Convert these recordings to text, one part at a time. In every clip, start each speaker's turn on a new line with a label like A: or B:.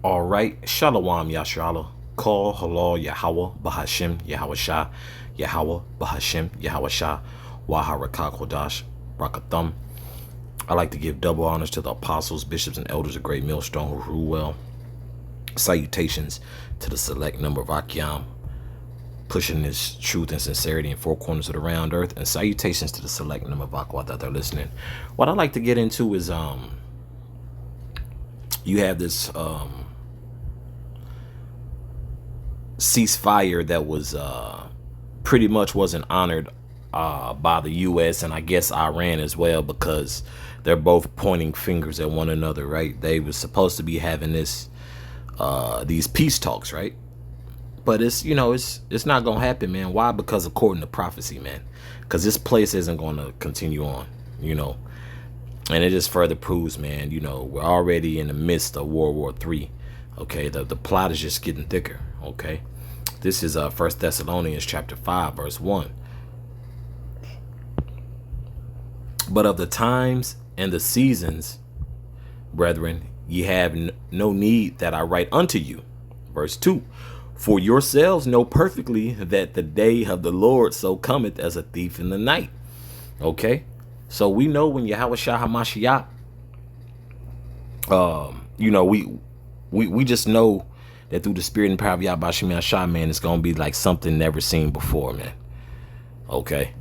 A: All right, Shalom Yashrala. Call Halal Yahweh Bahashim Yahweh Shah Yahweh Bahashim Yahweh Shah Waharaka Kodash Rakathum. I like to give double honors to the apostles, bishops, and elders of Great Millstone who rule well. Salutations to the select number of Akyam, pushing this truth and sincerity in four corners of the round earth. And salutations to the select number of Aqua that they're listening. What I like to get into is you have this ceasefire that was pretty much wasn't honored by the U.S. and I guess Iran as well, because they're both pointing fingers at one another, right? They were supposed to be having these peace talks, right? But it's not gonna happen, man. Why? Because according to prophecy, man. Because this place isn't gonna continue on, and it just further proves, man. We're already in the midst of World War III. Okay, the plot is just getting thicker. Okay, this is First Thessalonians chapter 5, verse 1. But of the times and the seasons, brethren, ye have no need that I write unto you. Verse 2. For yourselves know perfectly that the day of the Lord so cometh as a thief in the night. Okay, so we know when Yahweh Shah HaMashiach, we just know that through the spirit and power of Yahweh Shemiah Shah, man, it's gonna be like something never seen before, man. Okay.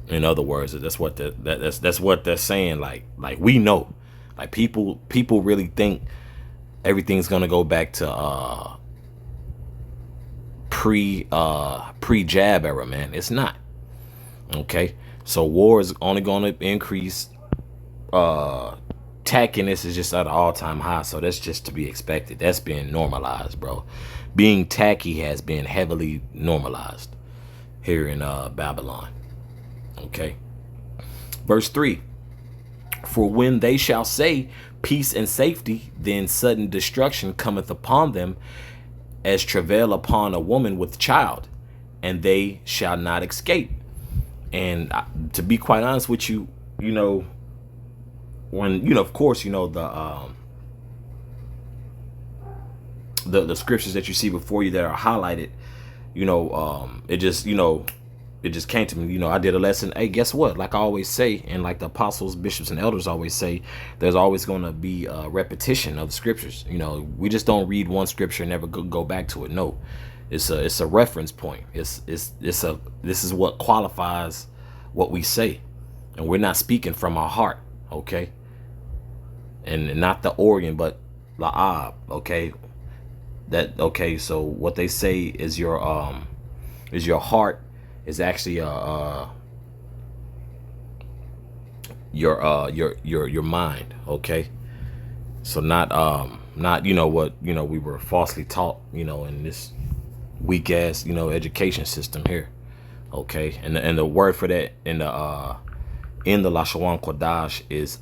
A: In other words, that's what that's what they're saying. Like we know, like people really think everything's gonna go back to pre jab era, man. It's not. Okay, so war is only gonna increase. Tackiness is just at an all-time high, so that's just to be expected. That's being normalized, bro. Being tacky has been heavily normalized here in Babylon. Okay, verse 3. For when they shall say peace and safety, then sudden destruction cometh upon them as travail upon a woman with child, and they shall not escape. And to be quite honest with you, when of course, the scriptures that you see before you that are highlighted, it just came to me. I did a lesson. Hey, guess what? Like I always say, and like the apostles, bishops, and elders always say, there's always going to be a repetition of the scriptures. We just don't read one scripture and never go back to it. No, it's a reference point. This is what qualifies what we say, and we're not speaking from our heart. Okay, and not the organ, but la'ab. Okay, so what they say is your heart is actually your mind. Okay, so not what we were falsely taught in this weak ass education system here. Okay, and the word for that in the Lashawan Kodash is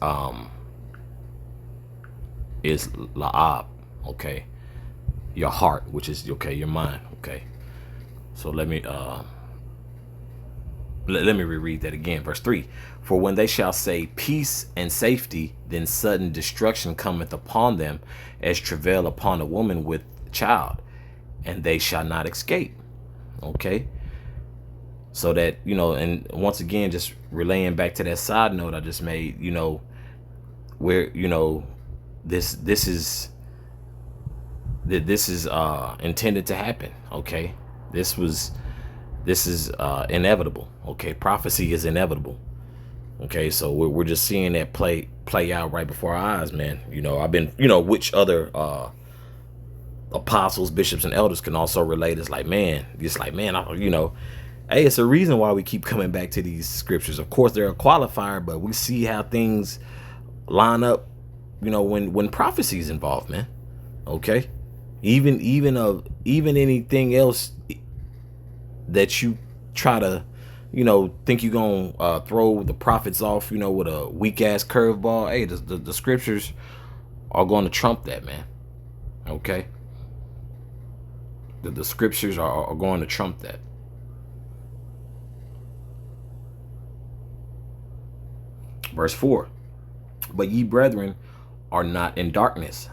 A: la'ab. Okay, your heart, which is your mind. Okay, so let me reread that again. Verse 3. For when they shall say peace and safety, then sudden destruction cometh upon them as travail upon a woman with child, and they shall not escape. Okay, so that and once again, just relaying back to that side note I just made, where this is intended to happen. Okay, this is inevitable. Okay, prophecy is inevitable. Okay, so we're just seeing that play out right before our eyes, man. I've been which other apostles, bishops, and elders can also relate. It's like, man, hey, it's a reason why we keep coming back to these scriptures. Of course they're a qualifier, but we see how things line up when prophecy is involved, man. Okay, even anything else that you try to think you're gonna throw the prophets off with a weak ass curveball. Hey, the scriptures are going to trump that, man. Okay, the scriptures are going to trump that. Verse 4. But ye brethren are not in darkness,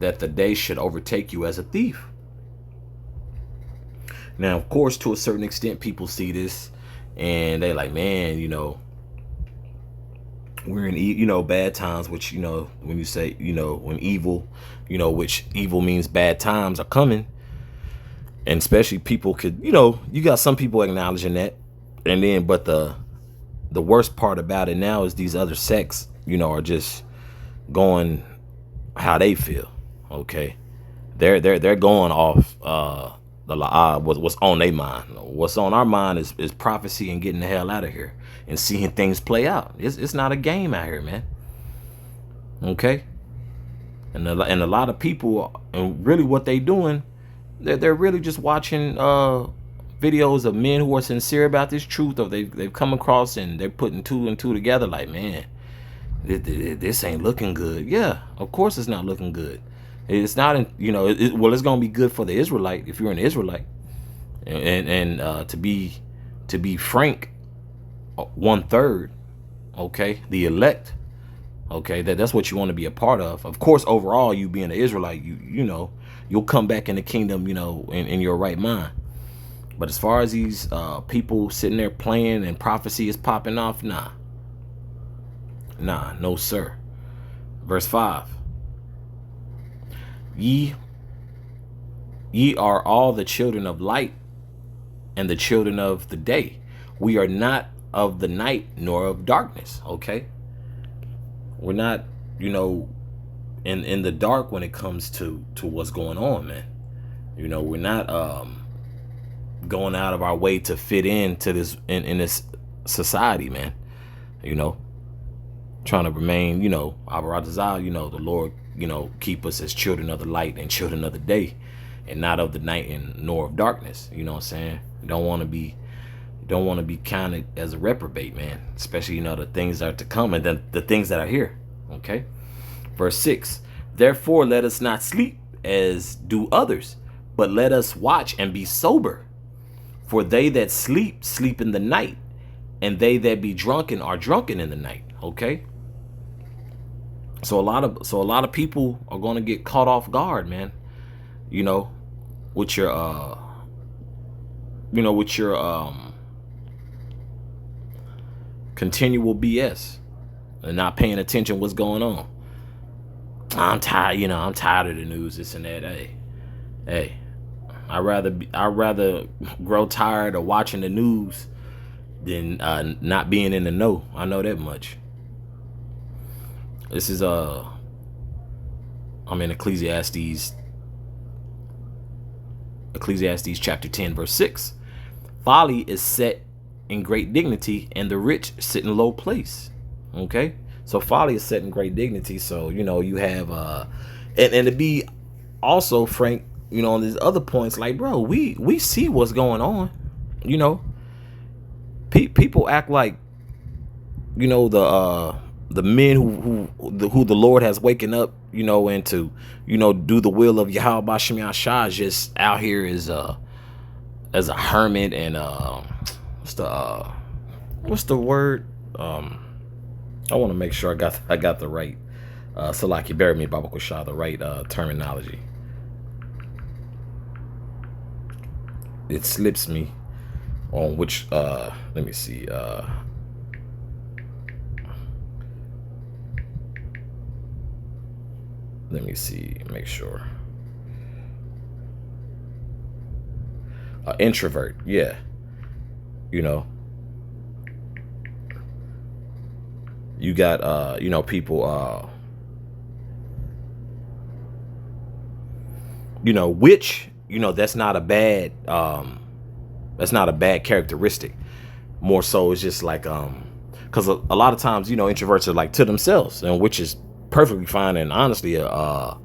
A: that the day should overtake you as a thief. Now, of course, to a certain extent, people see this and they like, man, we're in, bad times, which, when you say, when evil, which evil means bad times are coming. And especially people could, you got some people acknowledging that. And then, but the worst part about it now is these other sects, are just going how they feel. Okay. They're going off, what's on their mind. What's on our mind is prophecy and getting the hell out of here and seeing things play out. It's not a game out here, man. Okay. And a lot of people, and really what they doing, they're really just watching videos of men who are sincere about this truth, or they've come across and they're putting two and two together like, man, this ain't looking good. Yeah, of course it's not looking good. It's not, it's going to be good for the Israelite if you're an Israelite. And to be frank, 1/3, okay, the elect, okay, that's what you want to be a part of. Of course, overall, you being an Israelite, you'll come back in the kingdom, in your right mind. But as far as these people sitting there playing and prophecy is popping off, nah, no sir. Verse 5. Ye are all the children of light and the children of the day. We are not of the night nor of darkness. Okay. We're not, in the dark when it comes to what's going on, man. We're not going out of our way to fit into this in this society, man. Trying to remain, our desire, the Lord, keep us as children of the light and children of the day, and not of the night and nor of darkness. You know what I'm saying? You don't want to be counted as a reprobate, man. Especially, the things that are to come and then the things that are here. Okay. Verse 6. Therefore, let us not sleep as do others, but let us watch and be sober. For they that sleep, sleep in the night, and they that be drunken are drunken in the night. Okay. So a lot of people are going to get caught off guard, man. With your continual BS and not paying attention what's going on. I'm tired, I'm tired of the news, this and that. Hey, I'd rather grow tired of watching the news than not being in the know. I know that much. This is I'm in Ecclesiastes chapter 10 verse 6. Folly is set in great dignity, and the rich sit in low place. Okay, so folly is set in great dignity. So you have and to be also frank, on these other points, like, bro, we see what's going on. People act like the men who the Lord has waken up, and to do the will of Yahweh Bashem Yahshua is just out here as a hermit and what's the word? I want to make sure I got the right Salaki bear me Baba Kushah, the right terminology. It slips me on which let me see make sure. Introvert, yeah. You got people which that's not a bad characteristic. More so it's just like because a lot of times introverts are like to themselves, and which is perfectly fine and honestly a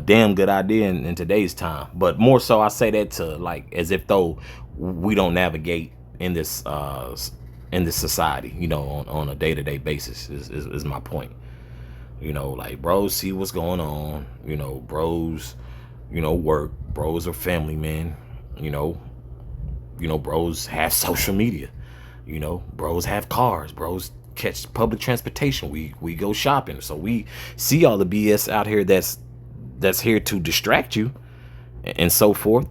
A: damn good idea in today's time. But more so I say that to like as if though we don't navigate in this society on a day-to-day basis is my point. Like bros see what's going on, bros work, bros are family men, bros have social media, bros have cars, bros catch public transportation, we go shopping, so we see all the BS out here that's that's here to distract you and so forth.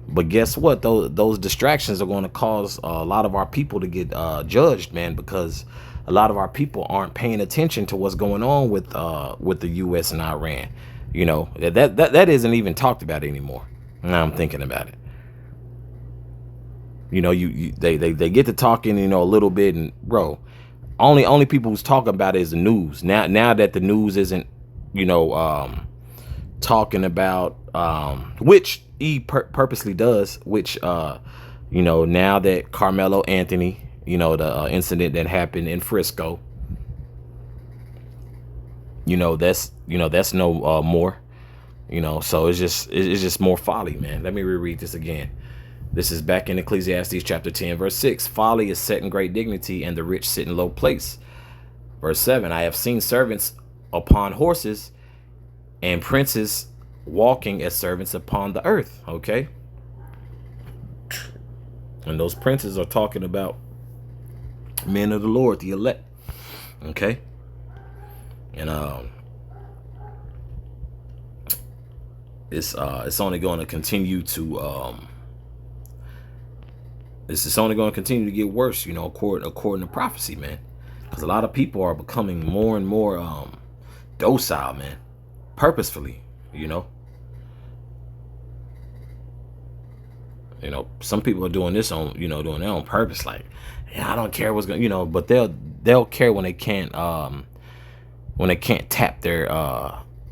A: But guess what? Those distractions are going to cause a lot of our people to get judged, man, because a lot of our people aren't paying attention to what's going on with the U.S. and Iran. You know, that isn't even talked about anymore. Now I'm thinking about it. You know, they get to talking, you know, a little bit, and bro, only people who's talking about it is the news. Now that the news isn't, you know, talking about which he purposely does, which you know, now that Carmelo Anthony, you know, the incident that happened in Frisco, you know, that's no more, you know. So it's just more folly, man. Let me reread this again. This is back in Ecclesiastes chapter 10 verse 6. Folly is set in great dignity, and the rich sit in low place. Verse 7, I have seen servants upon horses and princes walking as servants upon the earth. Okay, and those princes are talking about men of the Lord, the elect. Okay, and it's only going to continue to it's only going to continue to get worse, you know, according to prophecy, man, because a lot of people are becoming more and more docile, man, purposefully, you know. You know, some people are doing this on, you know, doing it on purpose. Like, yeah, I don't care what's going, you know, but they'll care when they can't tap their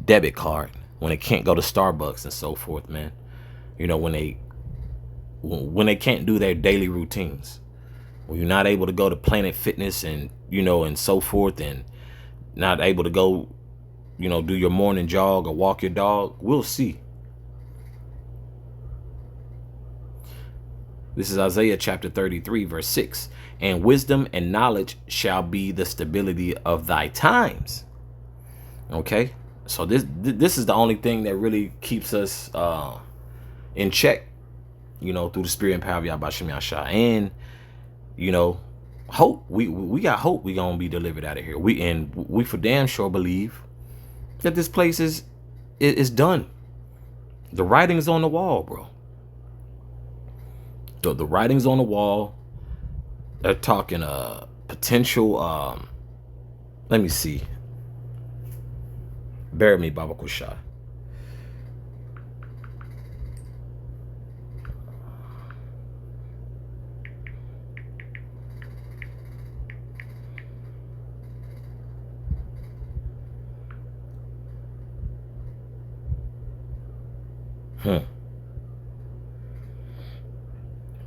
A: debit card, when they can't go to Starbucks and so forth, man. You know, when they can't do their daily routines, when you're not able to go to Planet Fitness and, you know, and so forth, and not able to go, you know, do your morning jog or walk your dog. We'll see. This is Isaiah chapter 33 verse 6. And wisdom and knowledge shall be the stability of thy times. Okay, so this is the only thing that really keeps us in check, you know, through the spirit and power of Yahweh Shem Yahshua. And, you know, hope. We got hope we gonna be delivered out of here. We for damn sure believe that this place is done. The writing's on the wall, bro. The writing's on the wall. They're talking potential let me see. Bear with me, Baba Kushai.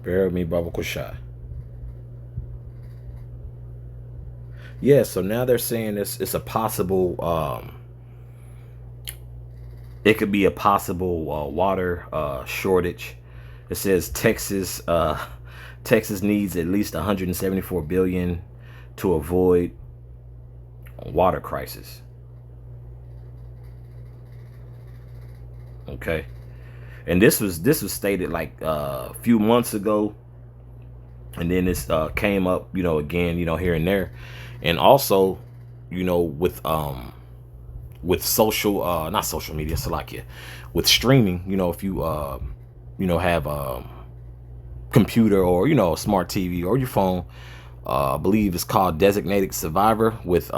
A: Bear with me, Baba Kushai. Yeah, so now they're saying it's a possible it could be a possible water shortage. It says Texas needs at least 174 billion to avoid a water crisis. Okay, and this was stated like a few months ago, and then this came up, you know, again, you know, here and there, and also, you know, with social not social media, Salakia, with streaming, you know, if you you know, have a computer or, you know, a smart TV or your phone, I believe it's called Designated Survivor with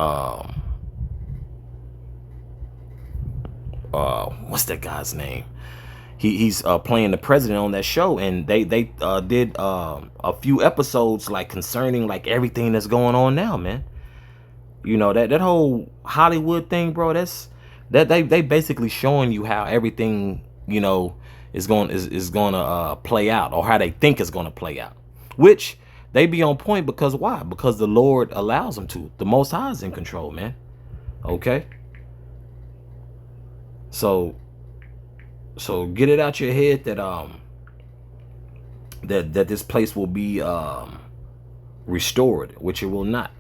A: what's that guy's name? He's playing the president on that show, and they did a few episodes like concerning like everything that's going on now, man. You know, that whole Hollywood thing, bro. That they basically showing you how everything, you know, is going to play out, or how they think it's going to play out. Which they be on point, because why? Because the Lord allows them to. The Most High is in control, man. Okay. So get it out your head that that this place will be restored, which it will not.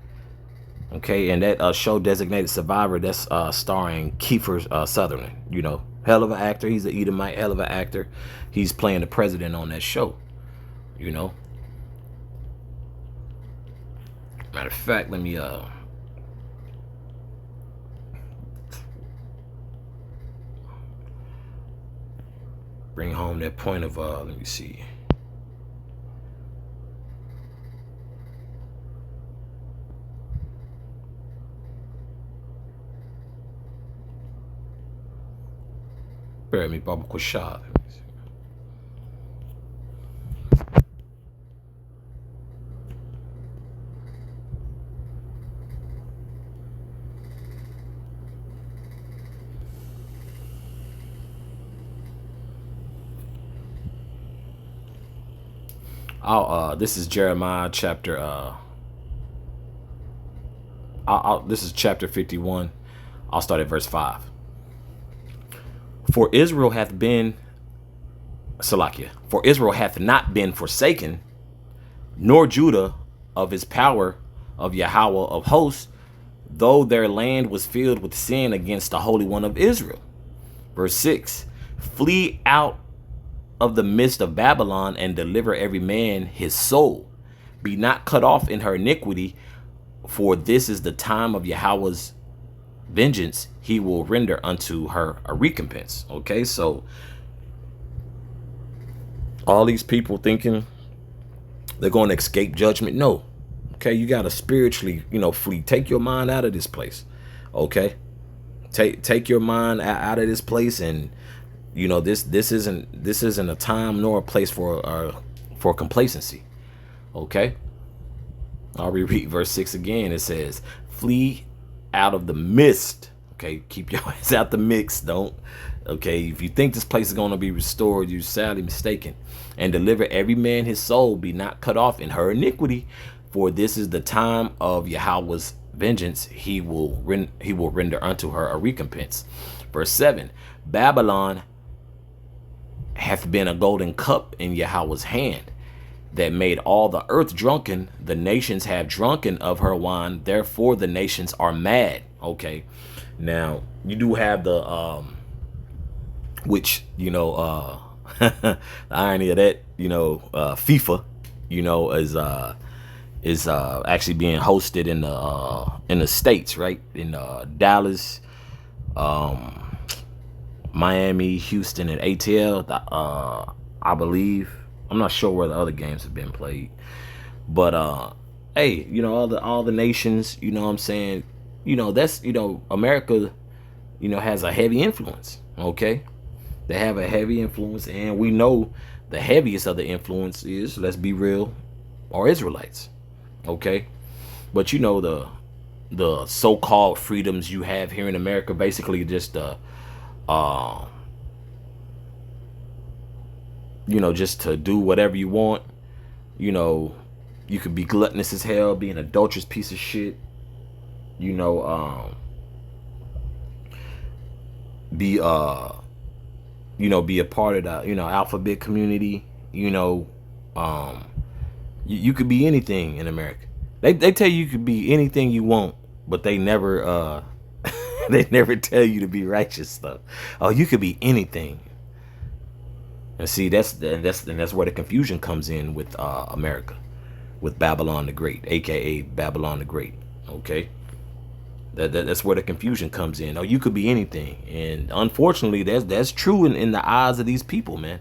A: Okay, and that show Designated Survivor, that's starring Kiefer Sutherland. You know, hell of an actor. He's an Edomite, hell of an actor. He's playing the president on that show. You know. Matter of fact, let me bring home that point of let me see. Bear me, Baba Kushad. This is Jeremiah chapter this is chapter 51. I'll start at verse 5. For Israel hath been Salakia, for Israel hath not been forsaken, nor Judah of his power of Yahweh of hosts, though their land was filled with sin against the Holy One of Israel. Verse 6. Flee out of the midst of Babylon and deliver every man his soul. Be not cut off in her iniquity, for this is the time of Yahweh's vengeance. He will render unto her a recompense. Okay, so all these people thinking they're going to escape judgment. No. Okay, you got to spiritually, flee. Take your mind out of this place. Okay, take your mind out of this place, and this isn't a time nor a place for complacency. Okay, I'll reread verse 6 again. It says, flee out of the midst. Okay, keep your eyes out the mix. Don't. Okay, if you think this place is going to be restored, you're sadly mistaken. And deliver every man his soul. Be not cut off in her iniquity, for this is the time of Yahweh's vengeance. He will render unto her a recompense. Verse 7. Babylon hath been a golden cup in Yahweh's hand, that made all the earth drunken. The nations have drunken of her wine, therefore the nations are mad. Okay, now you do have the which the irony of that, FIFA, is actually being hosted in the States, right? In Dallas, Miami, Houston, and ATL. I believe. I'm not sure where the other games have been played, but hey, all the nations, what I'm saying, that's America, has a heavy influence. Okay, they have a heavy influence, and we know the heaviest of the influence is, let's be real, are Israelites. Okay, but the so-called freedoms you have here in America, basically just just to do whatever you want. You could be gluttonous as hell, be an adulterous piece of shit. Be be a part of the alphabet community. You could be anything in America. They tell you could be anything you want, but they never they never tell you to be righteous stuff. Oh, you could be anything. And see, that's where the confusion comes in with America, with Babylon the Great, aka Babylon the Great. Okay, that's where the confusion comes in. Oh, you could be anything, and unfortunately, that's true in the eyes of these people, man.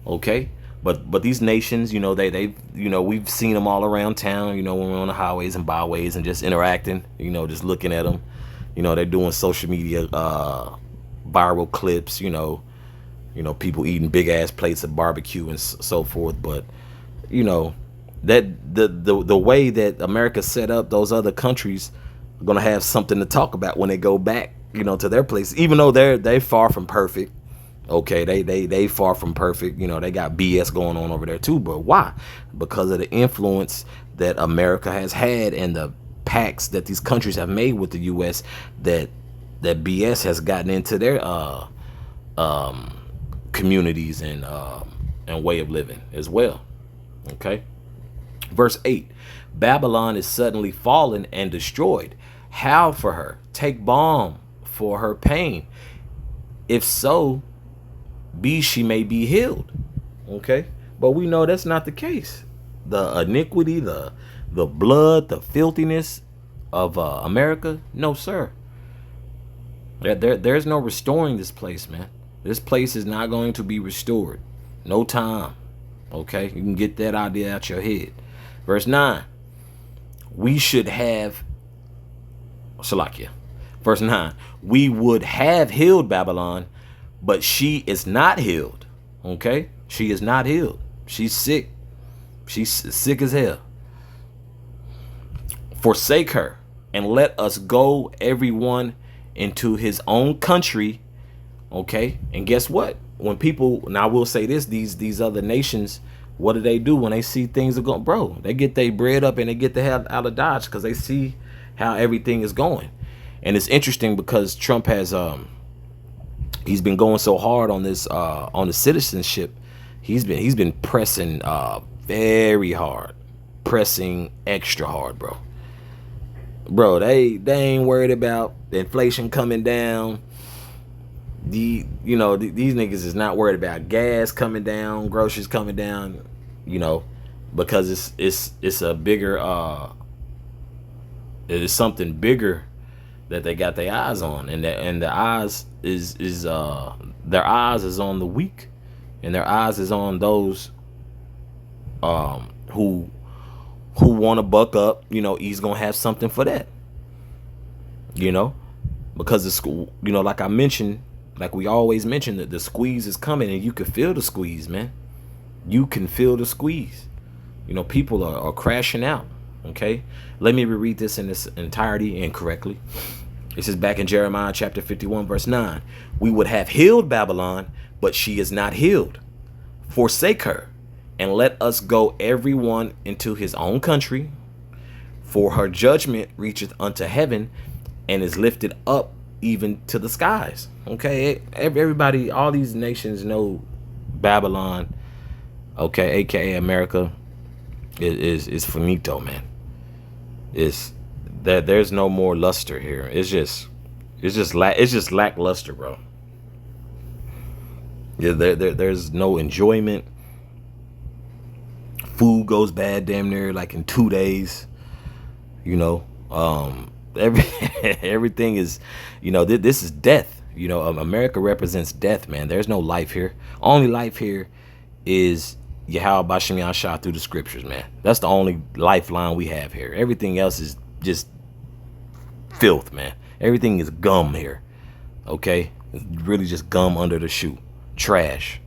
A: Okay, but these nations, they we've seen them all around town. When we're on the highways and byways and just interacting, just looking at them. They're doing social media viral clips. People eating big ass plates of barbecue and so forth. But that the way that America's set up, those other countries are gonna have something to talk about when they go back, to their place. Even though they're far from perfect. Okay, they far from perfect. They got BS going on over there too. But why? Because of the influence that America has had and the pacts that these countries have made with the U.S. that BS has gotten into their communities and way of living as well. Okay, verse 8. Babylon is suddenly fallen and destroyed. Howl for her, take balm for her pain, if so be she may be healed. Okay, but we know that's not the case. The iniquity, the blood, the filthiness of America, no sir. There's no restoring this place, man. This place is not going to be restored. No time. Okay? You can get that idea out your head. Verse 9. We should have Salakia. Verse 9. We would have healed Babylon, but she is not healed. Okay? She is not healed. She's sick. She's sick as hell. Forsake her and let us go everyone into his own country. Okay? And guess what? When people, now I will say this, these other nations, what do when they see things are going? Bro, they get their bread up and they get the hell out of Dodge because they see how everything is going. And it's interesting because Trump has he's been going so hard on this on the citizenship. He's been pressing very hard, pressing extra hard, bro. They ain't worried about the inflation coming down. These niggas is not worried about gas coming down, groceries coming down, because it's a bigger it is something bigger that they got their eyes on, and the eyes is their eyes is on the weak, and their eyes is on those who want to buck up. He's gonna have something for that, because the school, like I mentioned, like we always mention, that the squeeze is coming, and you can feel the squeeze, man. You can feel the squeeze. People are crashing out. Okay, let me reread this in its entirety and correctly. This is back in Jeremiah chapter 51, verse 9. We would have healed Babylon, but she is not healed. Forsake her, and let us go everyone into his own country. For her judgment reacheth unto heaven, and is lifted up even to the skies. Okay, everybody, all these nations know Babylon, okay, aka America, is finito, man. It's that there's no more luster here. It's just lackluster, bro. Yeah, there's no enjoyment. Food goes bad damn near like in 2 days. Everything is, this is death. America represents death, man. There's no life here. Only life here is Yahweh Bashem Yahshua through the scriptures, man. That's the only lifeline we have here. Everything else is just filth, man. Everything is gum here. Okay? It's really just gum under the shoe. Trash.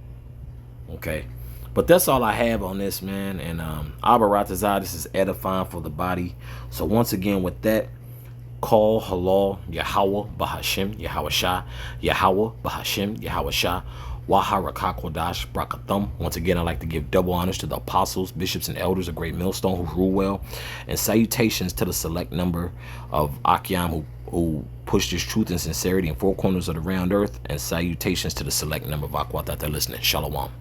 A: Okay? But that's all I have on this, man. And Abba Ratazah, this is edifying for the body. So once again, with that, call halal Yahweh Bahashim Yahweh Shah Yahweh Bahashim Yahweh Shah Waharaka Kodash Brakathum. Once again, I'd like to give double honors to the apostles, bishops, and elders of Great Millstone who rule well, and salutations to the select number of Akyam who pushed his truth and sincerity in four corners of the round earth, and salutations to the select number of Aquat that they're listening. Shalom.